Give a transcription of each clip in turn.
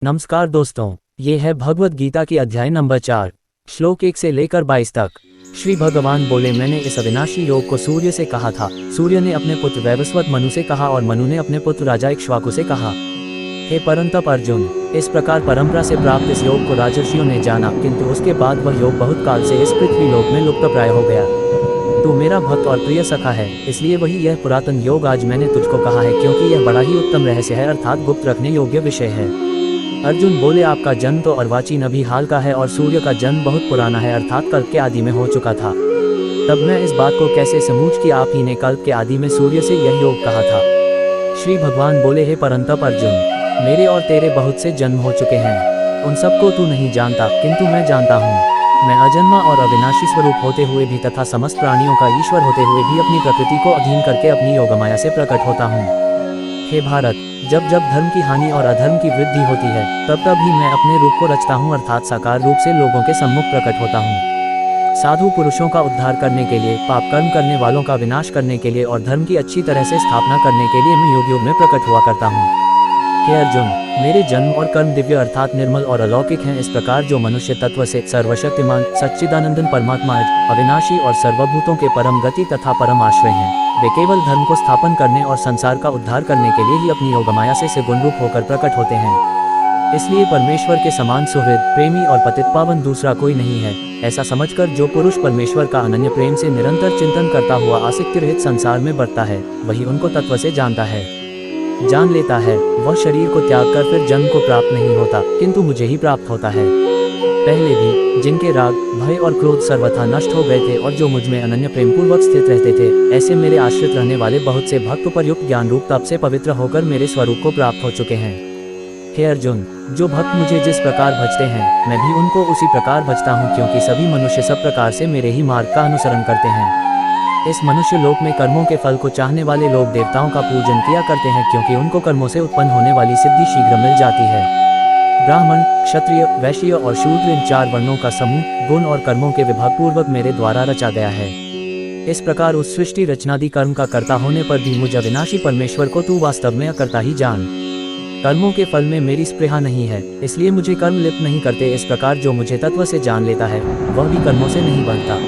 नमस्कार दोस्तों, ये है भगवत गीता की अध्याय नंबर 4, श्लोक 1 से लेकर 22 तक। श्री भगवान बोले, मैंने इस अविनाशी योग को सूर्य से कहा था। सूर्य ने अपने पुत्र वैवस्वत मनु से कहा और मनु ने अपने पुत्र राजा इक्ष्वाकु से कहा। हे परंतप अर्जुन, इस प्रकार परंपरा से प्राप्त इस योग को राजर्षियों ने जाना, किंतु उसके बाद वह योग बहुत काल से इस पृथ्वी लोक में लुप्तप्राय हो गया। तू मेरा भक्त और प्रिय सखा है, इसलिए वही यह पुरातन योग आज मैंने तुझको कहा है, क्योंकि यह बड़ा ही उत्तम रहस्य है, अर्थात गुप्त रखने योग्य विषय है। अर्जुन बोले, आपका जन्म तो अर्वाचीन अभी हाल का है और सूर्य का जन्म बहुत पुराना है, अर्थात कल्प के आदि में हो चुका था। तब मैं इस बात को कैसे समझूं कि आप ही ने कल्प के आदि में सूर्य से यह योग कहा था। श्री भगवान बोले, हे परंतप अर्जुन, मेरे और तेरे बहुत से जन्म हो चुके हैं, उन सबको तू नहीं जानता, किंतु मैं जानता हूँ। मैं अजन्मा और अविनाशी स्वरूप होते हुए भी तथा समस्त प्राणियों का ईश्वर होते हुए भी अपनी प्रकृति को अधीन करके अपनी योगमाया से प्रकट होता हूँ। हे भारत, जब जब धर्म की हानि और अधर्म की वृद्धि होती है, तब तब ही मैं अपने रूप को रचता हूँ, अर्थात साकार रूप से लोगों के सम्मुख प्रकट होता हूँ। साधु पुरुषों का उद्धार करने के लिए, पाप कर्म करने वालों का विनाश करने के लिए और धर्म की अच्छी तरह से स्थापना करने के लिए मैं योग योग में प्रकट हुआ करता हूँ। हे अर्जुन, मेरे जन्म और कर्म दिव्य अर्थात निर्मल और अलौकिक हैं। इस प्रकार जो मनुष्य तत्व से सर्वशक्तिमान सच्चिदानंदन परमात्मा अविनाशी और सर्वभूतों के परम गति तथा परम आश्रय हैं, वे केवल धर्म को स्थापन करने और संसार का उद्धार करने के लिए ही अपनी योगमाया से गुण रूप होकर प्रकट होते हैं। इसलिए परमेश्वर के समान सुहृद, प्रेमी और पतित पावन दूसरा कोई नहीं है। ऐसा समझकर जो पुरुष परमेश्वर का अनन्य प्रेम से निरंतर चिंतन करता हुआ आसक्ति रहित संसार में बढ़ता है, वही उनको तत्व से जानता है, जान लेता है। वह शरीर को त्याग कर फिर जन्म को प्राप्त नहीं होता, किंतु मुझे ही प्राप्त होता है। पहले भी जिनके राग, भय और क्रोध सर्वथा नष्ट हो गए थे और जो मुझ में अनन्य प्रेम पूर्वक स्थित रहते थे, ऐसे मेरे आश्रित रहने वाले बहुत से भक्त उपयुक्त ज्ञान रूप तप से पवित्र होकर मेरे स्वरूप को प्राप्त हो चुके हैं। हे अर्जुन, जो भक्त मुझे जिस प्रकार भजते हैं, मैं भी उनको उसी प्रकार भजता हूँ, क्योंकि सभी मनुष्य सब प्रकार से मेरे ही मार्ग का अनुसरण करते हैं। इस मनुष्य लोक में कर्मों के फल को चाहने वाले लोग देवताओं का पूजन किया करते हैं, क्योंकि उनको कर्मों से उत्पन्न होने वाली सिद्धि शीघ्र मिल जाती है। ब्राह्मण, क्षत्रिय, वैश्य और शूद्र, इन 4 वर्णों का समूह गुण और कर्मों के विभाग पूर्वक मेरे द्वारा रचा गया है। इस प्रकार उस सृष्टि रचनादि कर्म का कर्ता होने पर भी मुझ अविनाशी परमेश्वर को तू वास्तव में अकर्ता ही जान। कर्मों के फल में मेरी स्पृहा नहीं है, इसलिए मुझे कर्म लिप्त नहीं करते। इस प्रकार जो मुझे तत्व से जान लेता है, वह भी कर्मों से नहीं बनता।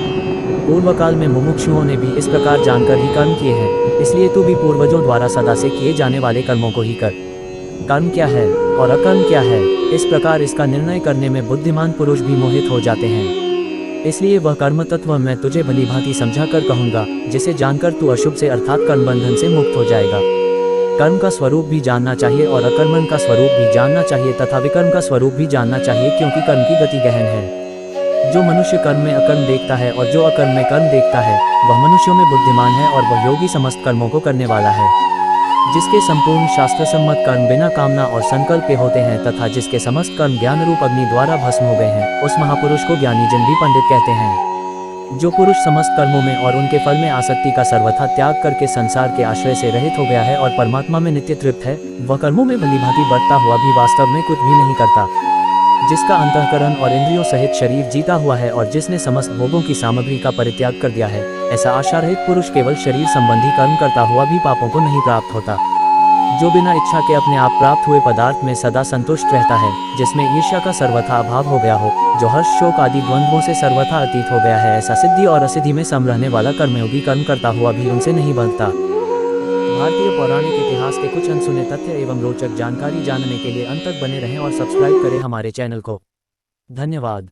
पूर्व काल में मुमुक्षुओं ने भी इस प्रकार जानकर ही कर्म किए हैं, इसलिए तू भी पूर्वजों द्वारा सदा से किए जाने वाले कर्मों को ही कर। कर्म क्या है और अकर्म क्या है, इस प्रकार इसका निर्णय करने में बुद्धिमान पुरुष भी मोहित हो जाते हैं। इसलिए वह कर्म तत्व मैं तुझे भली भांति समझा कर कहूँगा, जिसे जानकर तू अशुभ से अर्थात कर्म बंधन से मुक्त हो जाएगा। कर्म का स्वरूप भी जानना चाहिए और अकर्मण का स्वरूप भी जानना चाहिए तथा विकर्म का स्वरूप भी जानना चाहिए, क्योंकि कर्म की गति गहन है। जो मनुष्य कर्म में अकर्म देखता है और जो अकर्म में कर्म देखता है, वह मनुष्यों में बुद्धिमान है और वह योगी समस्त कर्मों को करने वाला है। जिसके संपूर्ण शास्त्र सम्मत कर्म बिना कामना और संकल्प के होते हैं तथा जिसके समस्त कर्म ज्ञान रूप अग्नि द्वारा भस्म हो गए हैं, उस महापुरुष को ज्ञानी जन भी पंडित कहते हैं। जो पुरुष समस्त कर्मों में और उनके फल में आसक्ति का सर्वथा त्याग करके संसार के आश्रय से रहित हो गया है और परमात्मा में नित्य तृप्त है, वह कर्मों में भली भांति बढ़ता हुआ भी वास्तव में कुछ भी नहीं करता। जिसका अंतःकरण और इंद्रियों सहित शरीर जीता हुआ है और जिसने समस्त भोगों की सामग्री का परित्याग कर दिया है, ऐसा आशा रहित पुरुष केवल शरीर संबंधी कर्म करता हुआ भी पापों को नहीं प्राप्त होता। जो बिना इच्छा के अपने आप प्राप्त हुए पदार्थ में सदा संतुष्ट रहता है, जिसमें ईर्ष्या का सर्वथा अभाव हो गया हो, जो हर्ष शोक आदि द्वंद्वों से सर्वथा अतीत हो गया है, ऐसा सिद्धि और असिद्धि में सम रहने वाला कर्मयोगी कर्म करता हुआ भी उनसे नहीं बनता। भारतीय पौराणिक इतिहास के कुछ अनसुने तथ्य एवं रोचक जानकारी जानने के लिए अंत तक बने रहें और सब्सक्राइब करें हमारे चैनल को। धन्यवाद।